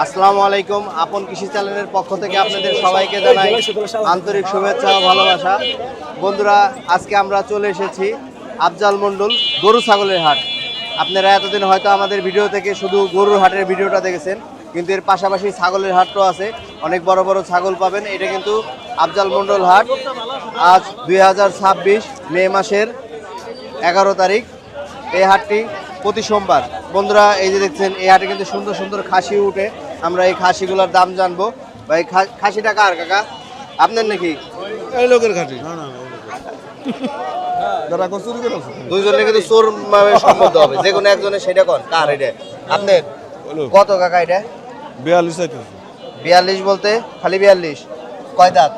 আসসালামু আলাইকুম। আপন কৃষি চ্যানেলের পক্ষ থেকে আপনাদের সবাইকে জানাই আন্তরিক শুভেচ্ছা ও ভালোবাসা। বন্ধুরা, আজকে আমরা চলে এসেছি আফজাল মণ্ডল গরু ছাগলের হাট। আপনারা এতদিন হয়তো আমাদের ভিডিও থেকে শুধু গরুর হাটের ভিডিওটা দেখেছেন, কিন্তু এর পাশাপাশি ছাগলের হাটও আছে। অনেক বড় বড় ছাগল পাবেন। এটা কিন্তু আফজাল মণ্ডল হাট। আজ 2026 মে মাসের 11 তারিখ। এই হাটটি প্রতি সোমবার। বন্ধুরা, এই যে দেখছেন, এই হাটে কিন্তু সুন্দর সুন্দর খাসি উঠে। আমরা এই খাসিগুলোর দাম জানবো। ভাই, খাসিটা কার কাকা? আপনার নাকি? এই লোকের খাসি দুইজনে কিন্তু চোর সম্বন্ধ হবে, যে কোনো একজনের। সেটা কোন কার? এটা আপনার? কত কাকা এটা? 42 বলতে খালি 42? কয় দাঁত?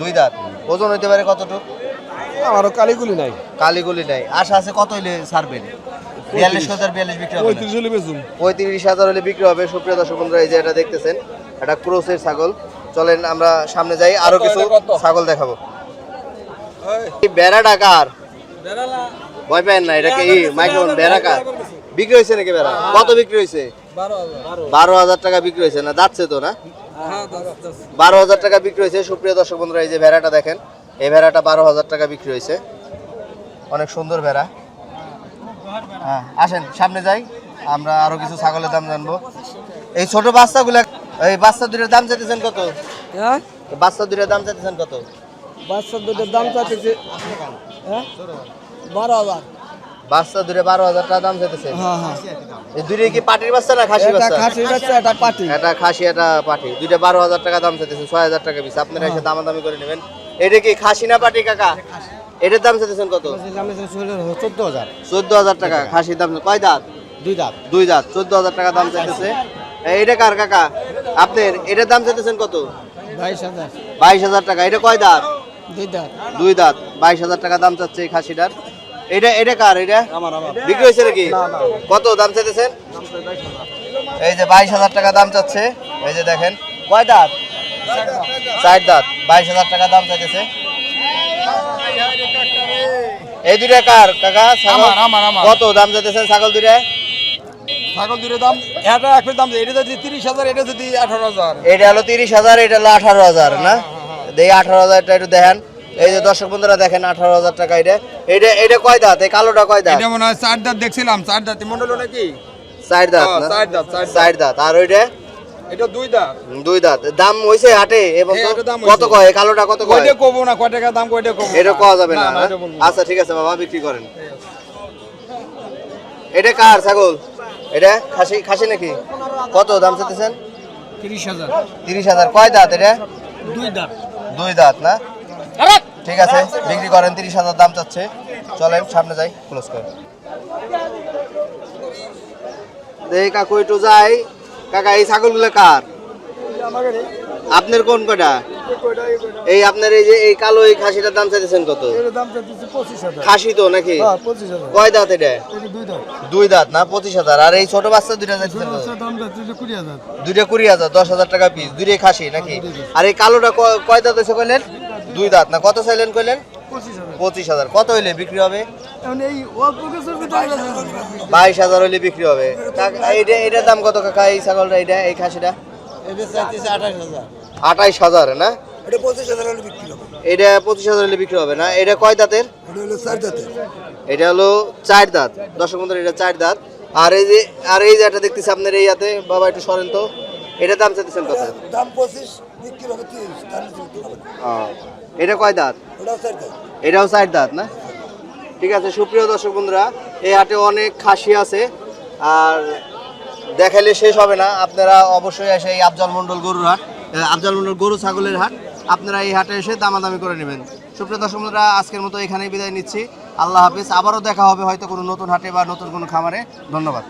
দুই দাঁত। ওজন হইতে পারে কতটুকু? আমারও কালিগুলি নাই। কালিগুলি নাই। আশা আছে কত হইলে ছাড়বেন? 42,042 বিক্রি হবে? 35 হলে বেচুম। 35,000 হলে বিক্রি হবে। সুপ্রিয় দর্শক বন্ধুরা, এই যে এটা দেখতেছেন, এটা ক্রসের ছাগল। চলেন আমরা সামনে যাই, আরো কিছু ছাগল দেখাবো। বেড়া ডাকার ভয় পেন না, এটাকে মাইক্রোফোন বেড়া কার বিক্রি হয়েছে নাকি? বেড়া কত বিক্রি হয়েছে? 12,000 টাকা বিক্রি হয়েছে। না যাচ্ছে তো না? 12,000 টাকা বিক্রি হয়েছে। সুপ্রিয় দর্শক বন্ধুরা, এই যে ভেড়াটা দেখেন, এই ভেড়াটা 12,000 টাকা বিক্রি হয়েছে। অনেক সুন্দর ভেড়া। হ্যাঁ, আসেন সামনে যাই, আমরা আরো কিছু ছাগলের দাম জানবো। এই ছোট বাচ্চাগুলা, এই বাচ্চা দুটোর দাম চাইতেছেন কত? হ্যাঁ, বাচ্চা দুটোর দাম চাইতেছেন কত? বাচ্চার দুধের দাম চাইতেছে 12,000। বাচ্চা দুটো 12,000 টাকা দাম চাইতেছে। হ্যাঁ হ্যাঁ, এই দুটো কি পাটির বাচ্চা না খাসি এটা বাচ্চা? খাসি বাচ্চা, এটা পাটি। এটা খাসি, এটা পাটি। দুইটা 12,000 টাকা দাম চাইতেছে, 6,000 টাকা পিস। আপনারা এসে দামাদামি করে নেবেন। এটা কি খাসি না পাটি কাকা? এটার দাম চাইতেছেন কত? 14,000 টাকা খাসির দাম। কয় দাঁত? দুই দাঁত। 14,000 টাকা দাম চাইতেছে। এইটা কার কাকা? আপনার? এটার দাম চাইতেছেন কত? 22,000। 22,000 টাকা। এটা কয় দাঁত? দুই দাঁত। 22,000 টাকা দাম চাচ্ছে এই খাসিটার। এটা কার? এটা বিক্রি হয়েছে নাকি? কত দাম চাইতেছেন? এই যে 22,000 টাকা দাম চাচ্ছে। এই যে দেখেন, কয় দাঁত? 4 দাঁত। 22,000 টাকা দাম চাইতেছে। এই দুইটা কার কাকা? কত দাম চাইতেছেন ছাগল দুইটা? ছাগল দুধের দাম এটা একই দাম, এটা যদি 30,000, এটা যদি 18,000। এটা হলো 30,000, এটা হলো 18,000 না? এই 18,000 টা একটু দেখেন। এই যে দর্শক বন্ধুরা দেখেন, 18,000 টাকা। এটা কয় দাঁত? এই কালোটা কয় দাঁত? এটা মনে হয় 4 দাঁত দেখছিলাম, 4 দাঁত মন্ডল নাকি? 4 দাঁত না? 4 দাঁত। আর ওইটা? এটা 2 দাঁত। 2 দাঁত। দাম হইছে হাটে এবং কত কয়? এই কালোটা কত কয়? কয়টা কব না, কয় টাকা দাম, কয়টা কব এটা কওয়া যাবে না? আচ্ছা ঠিক আছে বাবা, বিক্রি করেন। এটা কার ছাগল? এটা খাসি নাকি? কত দাম চাইতেছেন? 30,000। 30,000। কয় দাঁত এটা? 2 দাঁত। 2 দাঁত না? ঠিক আছে, বিক্রি করেন। 30,000 দাম চাচ্ছে। চলেন সামনে যাই, ক্লোজ করেন। দেখি কাকু একটু যাই। কাকা, এই ছাগলগুলো কার? আপনার কোন কয়টা? এই আপনার এই যে এই কালো এই খাসিটার দাম চাইতেছেন কত? খাসি তো নাকি? কয় দাঁত এটা? 2 দাঁত না? 25,000। আর এই ছোট বাচ্চা দুইটা চাইতেছেন কত? দুইটা 20,000। 10,000 টাকা পিস। দুইটাই খাসি নাকি? আর এই কালোটা কয় দাঁত হয়েছে কইলেন? 2 দাঁত না? কত চাইলেন কইলেন? 25,000। কত হইলে বিক্রি হবে? 22,000 হইলে বিক্রি হবে। এটার দাম কত কাকা এই ছাগলটা? এই খাসিটা 28,000 না? এটা 25,000 হলে বিক্রি হবে না? এটা কয় দাঁতের? এটা হলো 4 দাঁত। দর্শক বন্ধুরা, এটা 4 দাঁত। আর এই যে এটা দেখতেছি আপনার এই হাতে, বাবা একটু সরেন তো। এটার দাম চাইতেছেন কত? এটা কয় দাঁত? এটাও 4 দাঁত না? ঠিক আছে। সুপ্রিয় দর্শক বন্ধুরা, এই হাটে অনেক খাসি আছে, আর দেখাইলে শেষ হবে না। আপনারা অবশ্যই এসে এই আফজাল মণ্ডল গরুর হাট, আফজাল মণ্ডল গরু ছাগলের হাট, আপনারা এই হাটে এসে দামাদামি করে নেবেন। সুপ্রিয় দর্শক বন্ধুরা, আজকের মতো এখানেই বিদায় নিচ্ছি। আল্লাহ হাফেজ। আবারও দেখা হবে হয়তো কোনো নতুন হাটে বা নতুন কোনো খামারে। ধন্যবাদ।